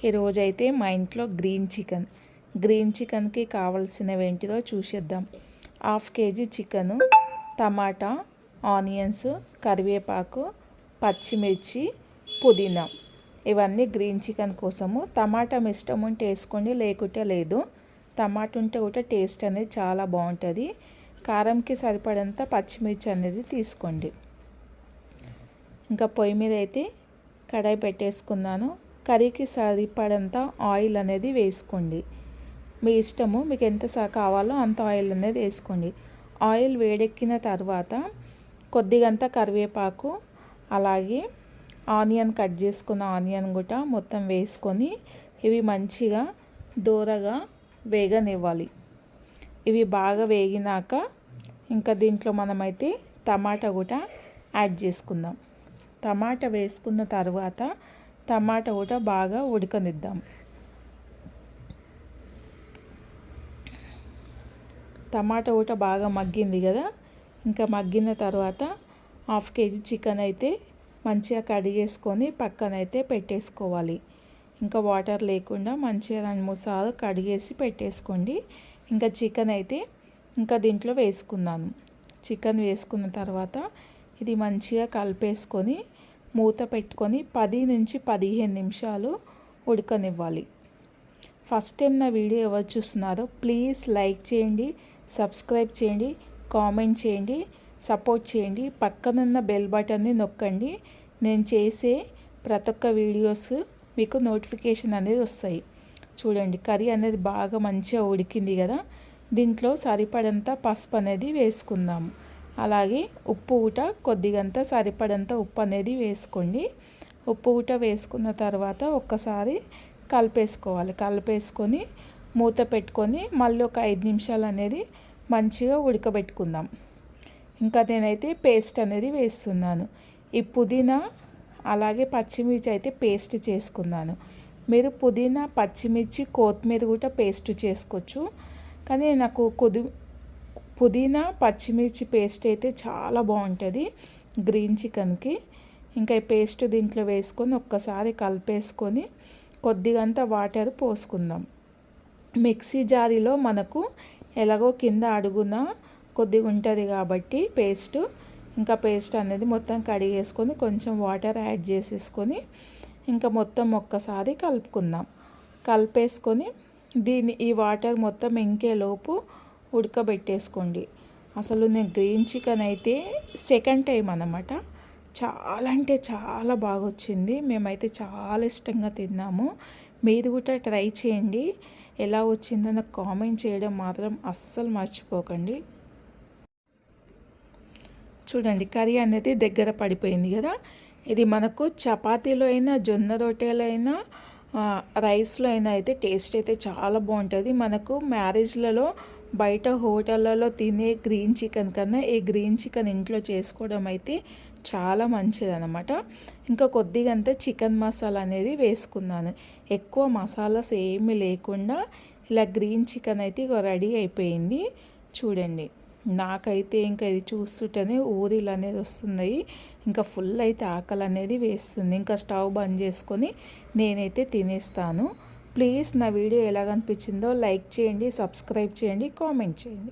ఈరోజైతే మా ఇంట్లో గ్రీన్ చికెన్కి కావాల్సినవి ఏంటిదో చూసేద్దాం. 1/2 kg చికెను, టమాటా, ఆనియన్స్, కరివేపాకు, పచ్చిమిర్చి, పుదీనా, ఇవన్నీ గ్రీన్ చికెన్ కోసము. టమాటా ఇష్టం ఉంటే వేసుకోండి, లేకుంటే లేదు. టమాటా ఉంటే కూడా టేస్ట్ అనేది చాలా బాగుంటుంది. కారంకి సరిపడంత పచ్చిమిర్చి అనేది తీసుకోండి. ఇంకా పొయ్యి మీద అయితే కడాయి పెట్టేసుకున్నాను. కర్రీకి సరిపడంత ఆయిల్ అనేది వేసుకోండి. మీ ఇష్టము, మీకు ఎంత కావాలో అంత ఆయిల్ అనేది వేసుకోండి. ఆయిల్ వేడెక్కిన తర్వాత కొద్దిగంత కరివేపాకు, అలాగే ఆనియన్ కట్ చేసుకున్న ఆనియన్ కూడా మొత్తం వేసుకొని ఇవి మంచిగా దోరగా వేగనివ్వాలి. ఇవి బాగా వేగినాక ఇంకా దీంట్లో మనమైతే టమాటా కూడా యాడ్ చేసుకుందాం. టమాటా వేసుకున్న తర్వాత టమాటా కూడా బాగా ఉడకనిద్దాం. టమాటా కూడా బాగా మగ్గింది కదా. ఇంకా మగ్గిన తర్వాత 1/2 kg చికెన్ అయితే మంచిగా కడిగేసుకొని పక్కనైతే పెట్టేసుకోవాలి. ఇంకా వాటర్ లేకుండా మంచిగా 2-3 సార్లు కడిగేసి పెట్టేసుకోండి. ఇంకా చికెన్ అయితే ఇంకా దీంట్లో వేసుకున్నాను. చికెన్ వేసుకున్న తర్వాత ఇది మంచిగా కలిపేసుకొని మూత పెట్టుకొని 10 నుంచి 15 నిమిషాలు ఉడకనివ్వాలి. ఫస్ట్ టైం నా వీడియో ఎవరు చూస్తున్నారో ప్లీజ్ లైక్ చేయండి, సబ్స్క్రైబ్ చేయండి, కామెంట్ చేయండి, సపోర్ట్ చేయండి. పక్కనున్న బెల్ బటన్ని నొక్కండి. నేను చేసే ప్రతి ఒక్క వీడియోస్ మీకు నోటిఫికేషన్ అనేది వస్తాయి. చూడండి, కర్రీ అనేది బాగా మంచిగా ఉడికింది కదా. దీంట్లో సరిపడంత పసుపు అనేది వేసుకుందాము. అలాగే ఉప్పు ఊట కొద్దిగంత సరిపడంత ఉప్పు అనేది వేసుకోండి. ఉప్పు ఊట వేసుకున్న తర్వాత ఒక్కసారి కలిపేసుకోవాలి. కలిపేసుకొని మూత పెట్టుకొని మళ్ళీ ఒక 5 నిమిషాలు అనేది మంచిగా ఉడకబెట్టుకుందాం. ఇంకా నేనైతే పేస్ట్ అనేది వేస్తున్నాను. ఈ పుదీనా అలాగే పచ్చిమిర్చి అయితే పేస్ట్ చేసుకున్నాను. మీరు పుదీనా, పచ్చిమిర్చి, కొత్తిమీర కూడా పేస్ట్ చేసుకోవచ్చు. కానీ నాకు పుదీనా పచ్చిమిర్చి పేస్ట్ అయితే చాలా బాగుంటుంది గ్రీన్ చికెన్కి. ఇంకా ఈ పేస్ట్ దీంట్లో వేసుకొని ఒక్కసారి కలిపేసుకొని కొద్దిగంత వాటర్ పోసుకుందాం. మిక్సీ జారీలో మనకు ఎలాగో కింద అడుగున కొద్దిగా ఉంటుంది కాబట్టి పేస్ట్, ఇంకా పేస్ట్ అనేది మొత్తం కడిగేసుకొని కొంచెం వాటర్ యాడ్ చేసేసుకొని ఇంకా మొత్తం ఒక్కసారి కలుపుకుందాం. కలిపేసుకొని ఈ వాటర్ మొత్తం ఇంకేలోపు ఉడకబెట్టేసుకోండి. అసలు నేను గ్రీన్ చికెన్ అయితే సెకండ్ టైం అన్నమాట. చాలా అంటే చాలా బాగా వచ్చింది. మేమైతే చాలా ఇష్టంగా తిన్నాము. మీరు కూడా ట్రై చేయండి. ఎలా వచ్చిందో నాకు కామెంట్ చేయడం మాత్రం అస్సలు మర్చిపోకండి. చూడండి, కర్రీ అనేది దగ్గర పడిపోయింది కదా. ఇది మనకు చపాతీలో అయినా, జొన్న రొట్టెలో అయినా, రైస్లో అయినా అయితే టేస్ట్ అయితే చాలా బాగుంటుంది. మనకు మ్యారేజ్లలో బయట హోటళ్ళలో తినే గ్రీన్ చికెన్ కన్నా ఈ గ్రీన్ చికెన్ ఇంట్లో చేసుకోవడం అయితే చాలా మంచిది అన్నమాట. ఇంకా కొద్దిగంత చికెన్ మసాలా అనేది వేసుకున్నాను. ఎక్కువ మసాలాస్ ఏమీ లేకుండా ఇలా గ్రీన్ చికెన్ అయితే ఇక రెడీ అయిపోయింది. చూడండి, నాకైతే ఇంకా ఇది చూస్తుంటేనే ఊరిలు అనేది వస్తున్నాయి. ఇంకా ఫుల్ అయితే ఆకలి అనేది వేస్తుంది. ఇంకా స్టవ్ బంద్ చేసుకొని నేనైతే తినేస్తాను. ప్లీజ్ నా వీడియో ఎలాగనిపించిందో లైక్ చేయండి, సబ్స్క్రైబ్ చేయండి, కామెంట్ చేయండి.